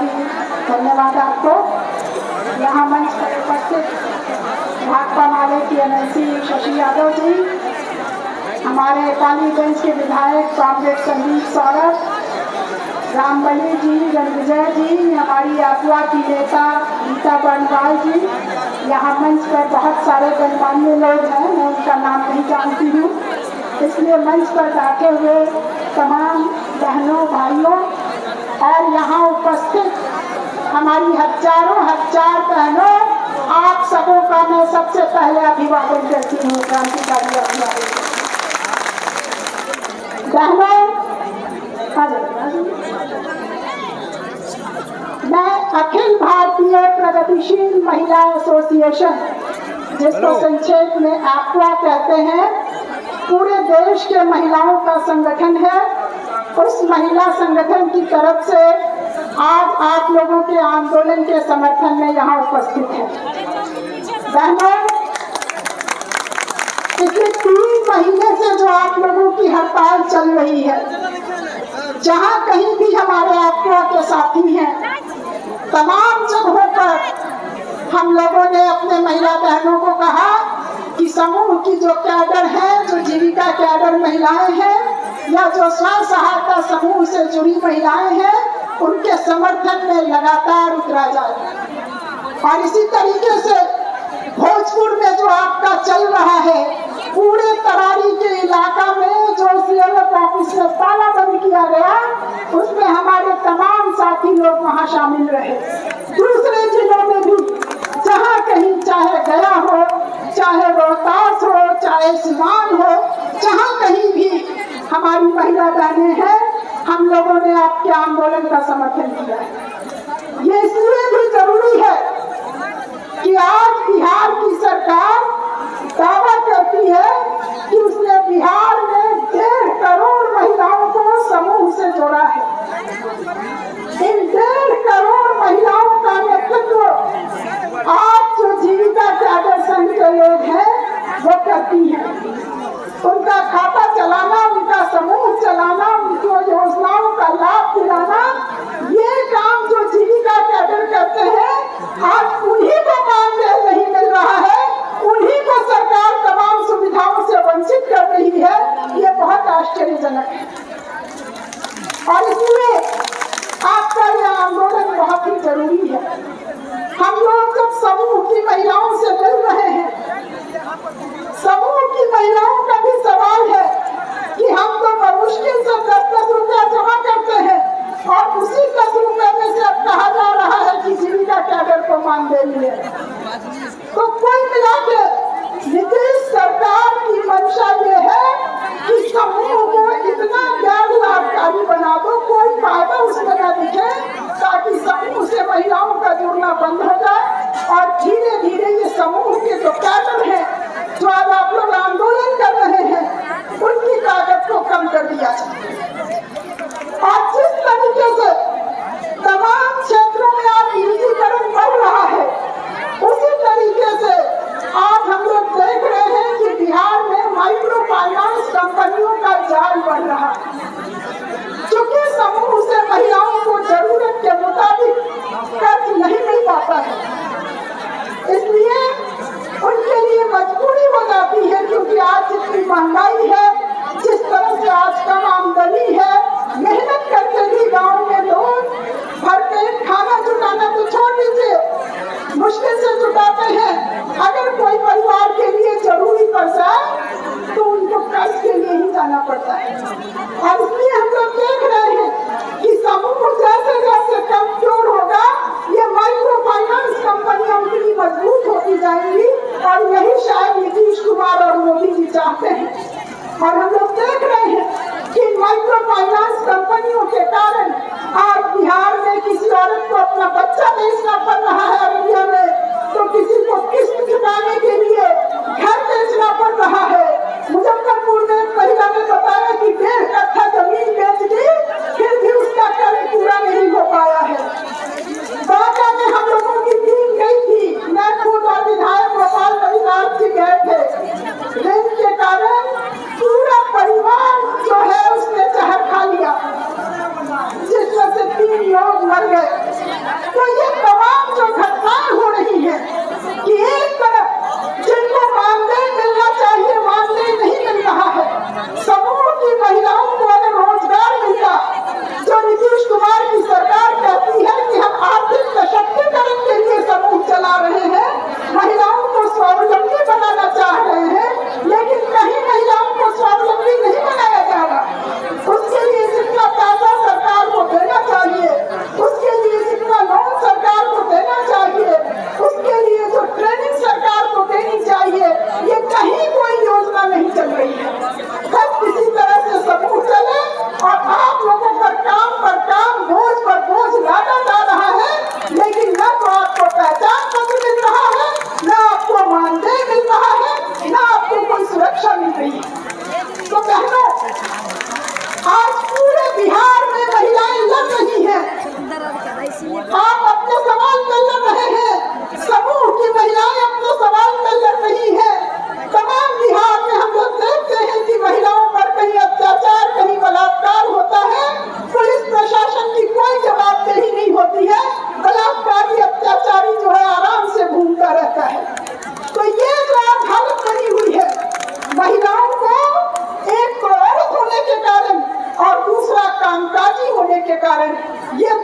बहुत ही धन्यवाद आपको। यहाँ मंच पर उपस्थित भाकपा माले की एमएलसी शशि यादव जी, हमारे पालीगंज के विधायक कॉमरेड संदीप सौरभ, रामबली जी, रणविजय जी, हमारी अगुआ की नेता गीता बर्णवाल जी, यहाँ मंच पर बहुत सारे गणमान्य लोग हैं, मैं उनका नाम नहीं जानती हूँ, इसलिए मंच पर बैठे हुए तमाम बहनों भाइयों और यहाँ उपस्थित हमारी हजारों हजार बहनों, आप सबों का मैं सबसे पहले अभिवादन करती हूँ। क्रांतिकारी अभिवादन बहनों, मैं अखिल भारतीय प्रगतिशील महिला एसोसिएशन, जिसको संक्षेप में APWA कहते हैं, पूरे देश के महिलाओं का संगठन है। उस महिला संगठन की तरफ से आज आप लोगों के आंदोलन के समर्थन में यहाँ उपस्थित है। बहनों, पिछले 3 महीने से जो आप लोगों की हड़ताल चल रही है, जहाँ कहीं भी हमारे APWA के साथी हैं, तमाम जगहों पर हम लोगों ने अपने महिला बहनों को कहा कि समूह की जो कैडर है, जो जीविका कैडर महिलाएं हैं या जो स्वयं सहायता समूह से जुड़ी महिलाएं हैं, उनके समर्थन में लगातार उतरा जाए। और इसी तरीके से भोजपुर में जो आपका चल रहा है, पूरे तरारी के इलाका में जो CLF ऑफिस में ताला बंद किया गया, उसमें हमारे तमाम साथी लोग वहाँ शामिल रहे। दूसरे जिलों में भी जहाँ कहीं, चाहे गया हो, चाहे रोहतास हो, चाहे सिवान हो, जहाँ कहीं भी हमारी महिला बहनें हैं, हम लोगों ने आपके आंदोलन का समर्थन किया है। ये इसलिए भी जरूरी है कि आज बिहार की सरकार दावा करती है कि उसने बिहार में 1.5 करोड़ महिलाओं को समूह से जोड़ा है। इन 1.5 करोड़ महिलाओं का नेतृत्व आज जो जीविका कैडर संघ के लोग हैं वो करती हैं। उनका खाता चलाना, उनका समूह चलाना, उनको योजनाओं का लाभ दिलाना, ये काम जो जीविका कैडर करते हैं, आज उन्हीं को मानदेय नहीं मिल रहा है, उन्हीं को सरकार तमाम सुविधाओं से वंचित कर रही है। ये बहुत आश्चर्यजनक है और इसलिए आपका यह आंदोलन बहुत ही जरूरी है। हम लोग जब समूह की महिलाओं से मिल रहे हैं, समूह की महिलाओं का भी सवाल है कि हम तो बमुश्किल से 10-10 रुपया जमा करते हैं और उसी 10 रुपये में से अब कहा जा रहा है कि जीविका कैडर को मानदेय मिले। तो कुल मिला के नीतीश सरकार की मंशा ये है कि समूह को इतना गैर लाभकारी बना दो, कोई फायदा उसमें न दिखे, ताकि समूह से महिलाओं का जुड़ना बंद हो जाए और धीरे धीरे ये समूह के जो कैडर हैं, जो आज आप लोग आंदोलन कर रहे हैं, उनकी ताकत को कम कर दिया जाए। और जिस तरीके से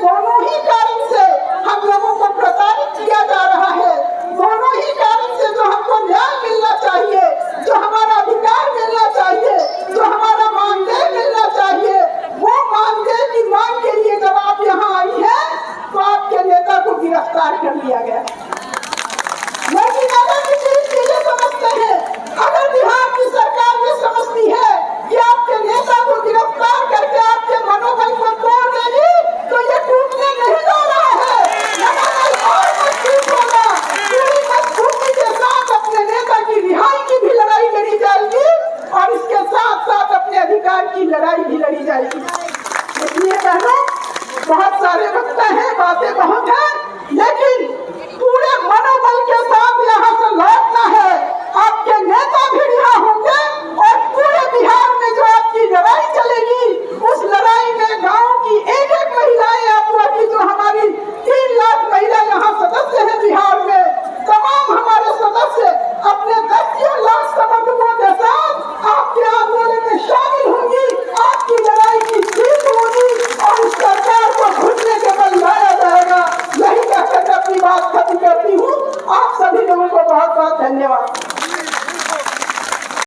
दोनों ही कारण से हम लोगों को प्रताड़ित किया जा रहा है। दोनों ही कारण से जो हमको न्याय मिलना चाहिए, जो हमारा अधिकार मिलना चाहिए, जो हमारा मानदेय मिलना चाहिए, वो मानदेय की मांग के लिए जब आप यहाँ आई है तो आपके नेता को गिरफ्तार कर लिया गया। लेकिन अगर किसी चीजें समझते हैं, अगर बिहार की सरकार ये समझती है कि आपके नेता को गिरफ्तार करके आपके मनोबल को तोड़ देगी, तो ये टूटने नहीं जा रहा है, और मजबूत होगा। पूरी मजबूती के साथ अपने नेता की रिहाई की भी लड़ाई लड़ी जाएगी और इसके साथ साथ अपने अधिकार की लड़ाई भी लड़ी जाएगी। इसलिए बहनों, बहुत सारे वक्ता हैं, बातें बहुत हैं, लेकिन पूरे मनोबल के साथ यहाँ से लौटना है। आपके नेता भी रिहा होंगे और पूरे बिहार में जो आपकी लड़ाई चल